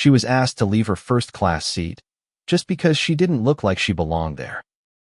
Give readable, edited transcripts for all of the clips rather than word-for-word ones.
She was asked to leave her first-class seat just because she didn't look like she belonged there.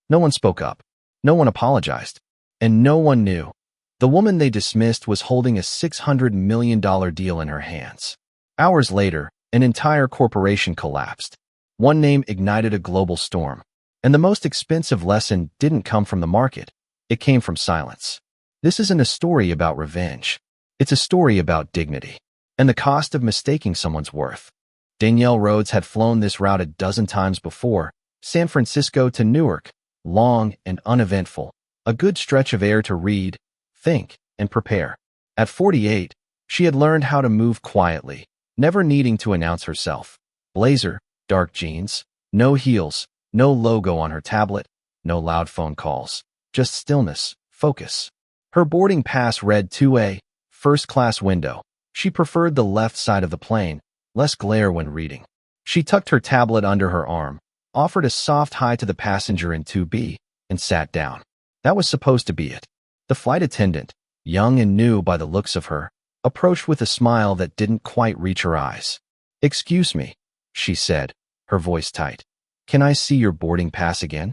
No one spoke up. No one apologized. And no one knew. The woman they dismissed was holding a $600 million deal in her hands. Hours later, an entire corporation collapsed. One name ignited a global storm. And the most expensive lesson didn't come from the market. It came from silence. This isn't a story about revenge. It's a story about dignity and the cost of mistaking someone's worth. Danielle Rhodes had flown this route a dozen times before, San Francisco to Newark, long and uneventful, a good stretch of air to read, think, and prepare. At 48, she had learned how to move quietly, never needing to announce herself. Blazer, dark jeans, no heels, no logo on her tablet, no loud phone calls, just stillness, focus. Her boarding pass read 2A, first-class window. She preferred the left side of the plane, less glare when reading. She tucked her tablet under her arm, offered a soft hi to the passenger in 2B, and sat down. That was supposed to be it. The flight attendant, young and new by the looks of her, approached with a smile that didn't quite reach her eyes. "Excuse me," she said, her voice tight. "Can I see your boarding pass again?"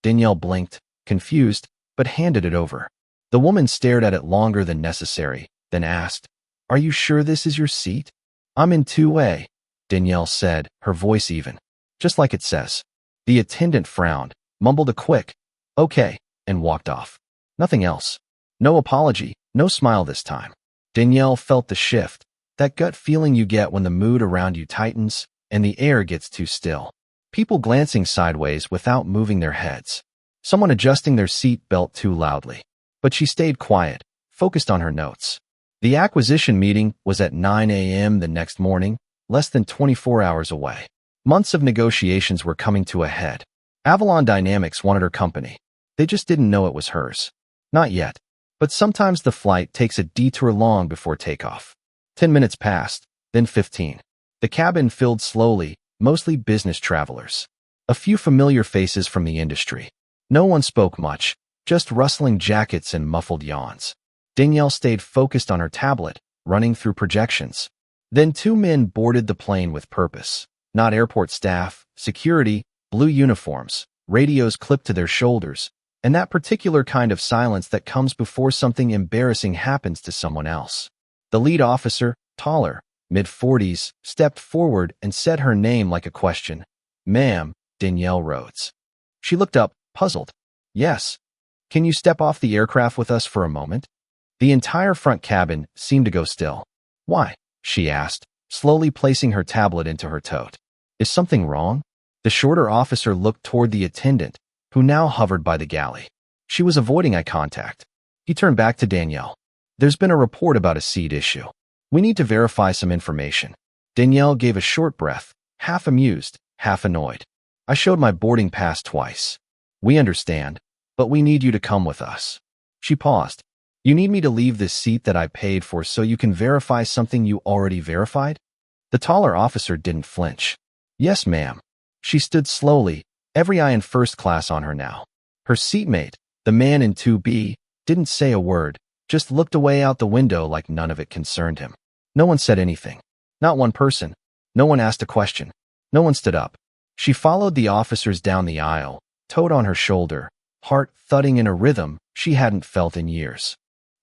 Danielle blinked, confused, but handed it over. The woman stared at it longer than necessary, then asked, "Are you sure this is your seat?" "I'm in 2A," Danielle said, her voice even. "Just like it says." The attendant frowned, mumbled a quick, "Okay," and walked off. Nothing else. No apology, no smile this time. Danielle felt the shift, that gut feeling you get when the mood around you tightens and the air gets too still. People glancing sideways without moving their heads. Someone adjusting their seat belt too loudly. But she stayed quiet, focused on her notes. The acquisition meeting was at 9 a.m. the next morning, less than 24 hours away. Months of negotiations were coming to a head. Avalon Dynamics wanted her company. They just didn't know it was hers. Not yet. But sometimes the flight takes a detour long before takeoff. 10 minutes passed, then 15. The cabin filled slowly, mostly business travelers. A few familiar faces from the industry. No one spoke much, just rustling jackets and muffled yawns. Danielle stayed focused on her tablet, running through projections. Then two men boarded the plane with purpose. Not airport staff, security, blue uniforms, radios clipped to their shoulders, and that particular kind of silence that comes before something embarrassing happens to someone else. The lead officer, taller, mid-40s, stepped forward and said her name like a question. "Ma'am, Danielle Rhodes." She looked up, puzzled. "Yes. Can you step off the aircraft with us for a moment?" The entire front cabin seemed to go still. "Why?" she asked, slowly placing her tablet into her tote. "Is something wrong?" The shorter officer looked toward the attendant, who now hovered by the galley. She was avoiding eye contact. He turned back to Danielle. "There's been a report about a seat issue. We need to verify some information." Danielle gave a short breath, half amused, half annoyed. "I showed my boarding pass twice. We understand, but we need you to come with us." She paused. "You need me to leave this seat that I paid for so you can verify something you already verified?" The taller officer didn't flinch. "Yes, ma'am." She stood slowly, every eye in first class on her now. Her seatmate, the man in 2B, didn't say a word, just looked away out the window like none of it concerned him. No one said anything. Not one person. No one asked a question. No one stood up. She followed the officers down the aisle, toed on her shoulder, heart thudding in a rhythm she hadn't felt in years.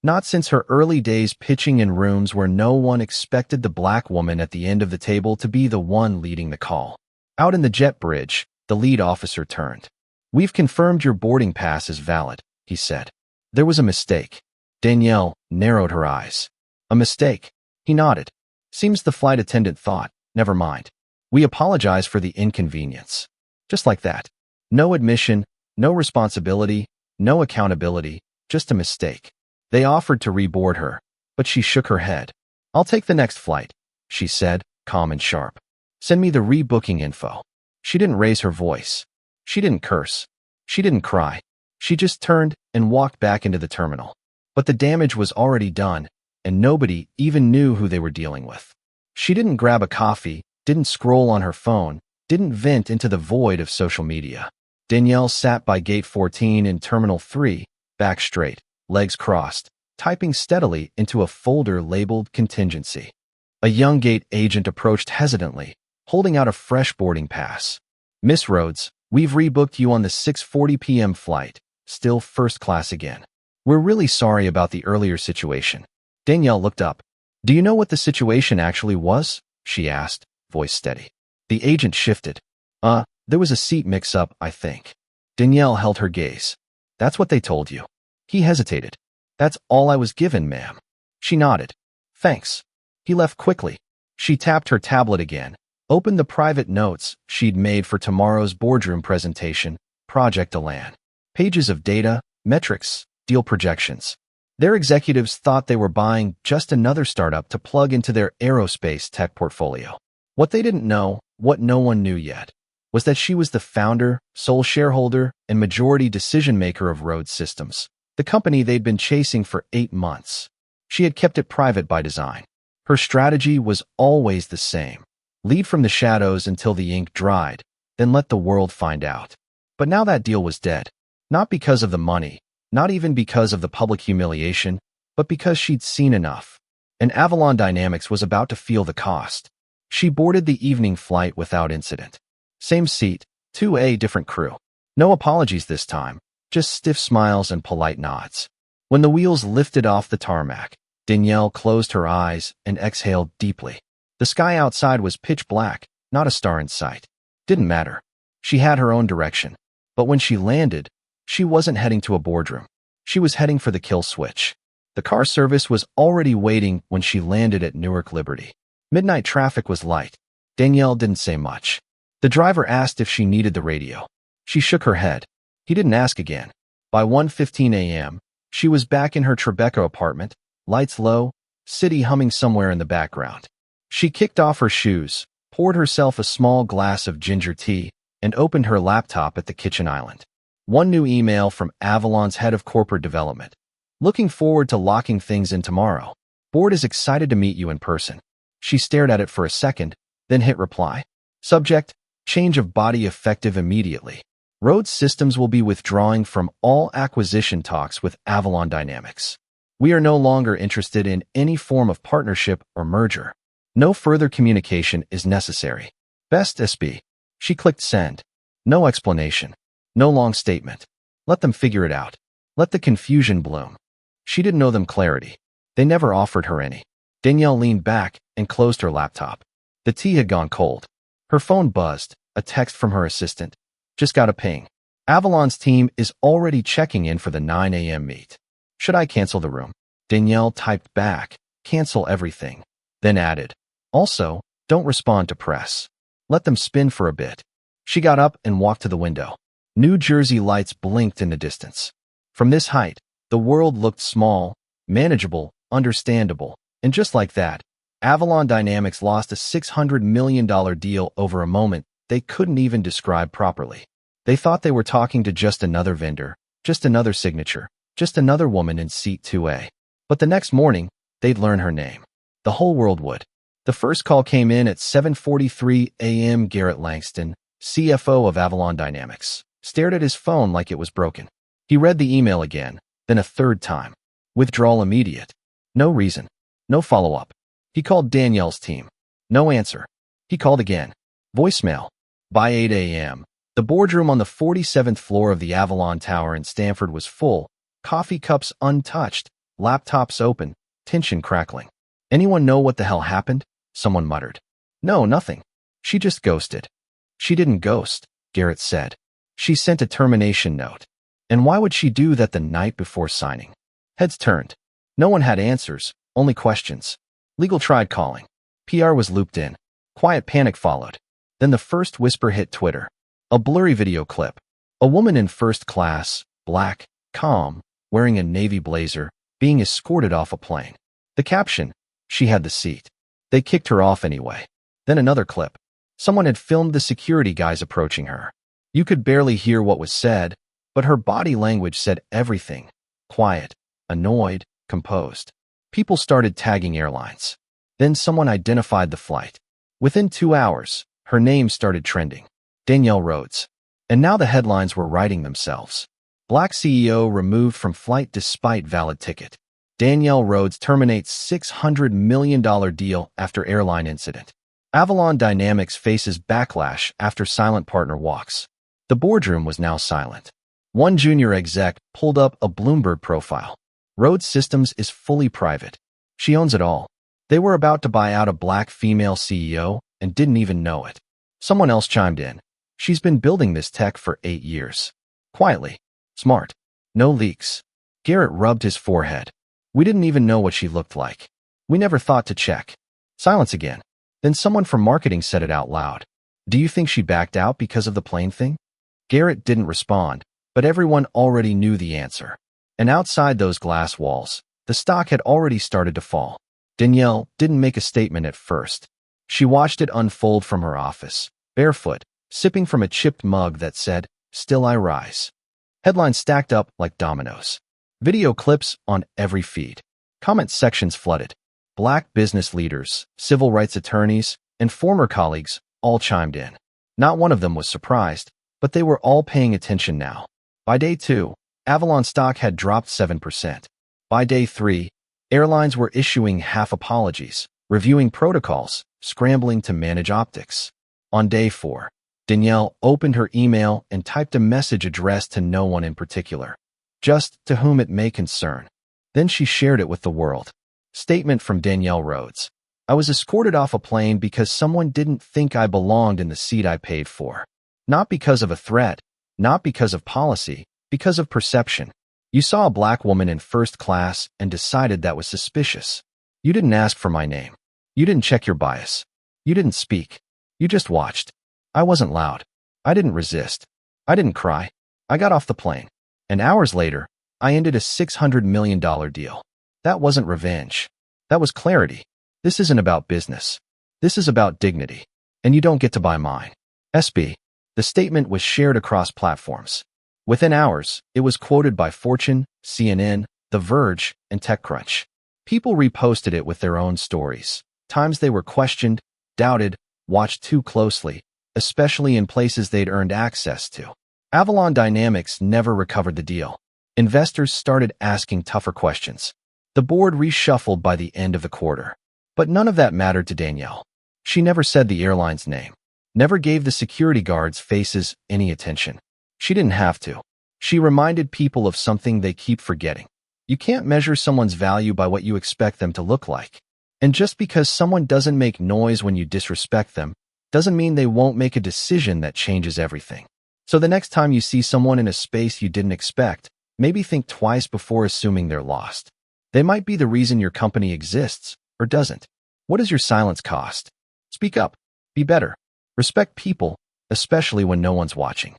Not since her early days pitching in rooms where no one expected the black woman at the end of the table to be the one leading the call. Out in the jet bridge, the lead officer turned. "We've confirmed your boarding pass is valid," he said. "There was a mistake." Danielle narrowed her eyes. "A mistake?" He nodded. "Seems the flight attendant thought, never mind. We apologize for the inconvenience." Just like that. No admission, no responsibility, no accountability, just a mistake. They offered to reboard her, but she shook her head. "I'll take the next flight," she said, calm and sharp. "Send me the rebooking info." She didn't raise her voice. She didn't curse. She didn't cry. She just turned and walked back into the terminal. But the damage was already done, and nobody even knew who they were dealing with. She didn't grab a coffee, didn't scroll on her phone, didn't vent into the void of social media. Danielle sat by gate 14 in Terminal 3, back straight, legs crossed, typing steadily into a folder labeled contingency. A young gate agent approached hesitantly, holding out a fresh boarding pass. "Miss Rhodes, we've rebooked you on the 6:40 p.m. flight, still first class again. We're really sorry about the earlier situation." Danielle looked up. "Do you know what the situation actually was?" she asked, voice steady. The agent shifted. There was a seat mix-up, I think." Danielle held her gaze. "That's what they told you." He hesitated. "That's all I was given, ma'am." She nodded. "Thanks." He left quickly. She tapped her tablet again, opened the private notes she'd made for tomorrow's boardroom presentation, Project Elan. Pages of data, metrics, deal projections. Their executives thought they were buying just another startup to plug into their aerospace tech portfolio. What they didn't know, what no one knew yet, was that she was the founder, sole shareholder, and majority decision-maker of Rhodes Systems, the company they'd been chasing for 8 months. She had kept it private by design. Her strategy was always the same: lead from the shadows until the ink dried, then let the world find out. But now that deal was dead. Not because of the money, not even because of the public humiliation, but because she'd seen enough. And Avalon Dynamics was about to feel the cost. She boarded the evening flight without incident. Same seat, 2A, different crew. No apologies this time, just stiff smiles and polite nods. When the wheels lifted off the tarmac, Danielle closed her eyes and exhaled deeply. The sky outside was pitch black, not a star in sight. Didn't matter. She had her own direction. But when she landed, she wasn't heading to a boardroom. She was heading for the kill switch. The car service was already waiting when she landed at Newark Liberty. Midnight traffic was light. Danielle didn't say much. The driver asked if she needed the radio. She shook her head. He didn't ask again. By 1:15 a.m., she was back in her Tribeca apartment, lights low, city humming somewhere in the background. She kicked off her shoes, poured herself a small glass of ginger tea, and opened her laptop at the kitchen island. One new email from Avalon's head of corporate development. "Looking forward to locking things in tomorrow. Board is excited to meet you in person." She stared at it for a second, then hit reply. Subject: change of body effective immediately. Rhodes Systems will be withdrawing from all acquisition talks with Avalon Dynamics. We are no longer interested in any form of partnership or merger. No further communication is necessary. Best SB. She clicked send. No explanation. No long statement. Let them figure it out. Let the confusion bloom. She didn't know them clarity. They never offered her any. Danielle leaned back and closed her laptop. The tea had gone cold. Her phone buzzed, a text from her assistant. "Just got a ping. Avalon's team is already checking in for the 9 a.m. meet. Should I cancel the room?" Danielle typed back, "Cancel everything." Then added, "Also, don't respond to press. Let them spin for a bit." She got up and walked to the window. New Jersey lights blinked in the distance. From this height, the world looked small, manageable, understandable, and just like that, Avalon Dynamics lost a $600 million deal over a moment they couldn't even describe properly. They thought they were talking to just another vendor, just another signature, just another woman in seat 2A. But the next morning, they'd learn her name. The whole world would. The first call came in at 7:43 a.m. Garrett Langston, CFO of Avalon Dynamics, stared at his phone like it was broken. He read the email again, then a third time. Withdrawal immediate. No reason. No follow-up. He called Danielle's team. No answer. He called again. Voicemail. By 8 a.m., the boardroom on the 47th floor of the Avalon Tower in Stanford was full, coffee cups untouched, laptops open, tension crackling. "Anyone know what the hell happened?" someone muttered. "No, nothing. She just ghosted." "She didn't ghost," Garrett said. "She sent a termination note. And why would she do that the night before signing?" Heads turned. No one had answers, only questions. Legal tried calling. PR was looped in. Quiet panic followed. Then the first whisper hit Twitter. A blurry video clip. A woman in first class, black, calm, wearing a navy blazer, being escorted off a plane. The caption: "She had the seat. They kicked her off anyway." Then another clip. Someone had filmed the security guys approaching her. You could barely hear what was said, but her body language said everything. Quiet, annoyed, composed. People started tagging airlines. Then someone identified the flight. Within 2 hours, her name started trending. Danielle Rhodes. And now the headlines were writing themselves. Black CEO removed from flight despite valid ticket. Danielle Rhodes terminates $600 million deal after airline incident. Avalon Dynamics faces backlash after silent partner walks. The boardroom was now silent. One junior exec pulled up a Bloomberg profile. Rhodes Systems is fully private. She owns it all. They were about to buy out a black female CEO and didn't even know it. Someone else chimed in. She's been building this tech for 8 years. Quietly. Smart. No leaks. Garrett rubbed his forehead. We didn't even know what she looked like. We never thought to check. Silence again. Then someone from marketing said it out loud. Do you think she backed out because of the plane thing? Garrett didn't respond, but everyone already knew the answer. And outside those glass walls, the stock had already started to fall. Danielle didn't make a statement at first. She watched it unfold from her office, barefoot, sipping from a chipped mug that said, "Still I rise." Headlines stacked up like dominoes. Video clips on every feed. Comment sections flooded. Black business leaders, civil rights attorneys, and former colleagues all chimed in. Not one of them was surprised, but they were all paying attention now. By day 2, Avalon stock had dropped 7%. By day 3, airlines were issuing half apologies, reviewing protocols, scrambling to manage optics. On day 4, Danielle opened her email and typed a message addressed to no one in particular, just to whom it may concern. Then she shared it with the world. Statement from Danielle Rhodes. I was escorted off a plane because someone didn't think I belonged in the seat I paid for. Not because of a threat, not because of policy, because of perception. You saw a black woman in first class and decided that was suspicious. You didn't ask for my name. You didn't check your bias. You didn't speak. You just watched. I wasn't loud. I didn't resist. I didn't cry. I got off the plane. And hours later, I ended a $600 million deal. That wasn't revenge. That was clarity. This isn't about business. This is about dignity. And you don't get to buy mine. SB. The statement was shared across platforms. Within hours, it was quoted by Fortune, CNN, The Verge, and TechCrunch. People reposted it with their own stories. Times they were questioned, doubted, watched too closely, especially in places they'd earned access to. Avalon Dynamics never recovered the deal. Investors started asking tougher questions. The board reshuffled by the end of the quarter. But none of that mattered to Danielle. She never said the airline's name, never gave the security guards' faces any attention. She didn't have to. She reminded people of something they keep forgetting. You can't measure someone's value by what you expect them to look like. And just because someone doesn't make noise when you disrespect them, doesn't mean they won't make a decision that changes everything. So the next time you see someone in a space you didn't expect, maybe think twice before assuming they're lost. They might be the reason your company exists, or doesn't. What does your silence cost? Speak up. Be better. Respect people, especially when no one's watching.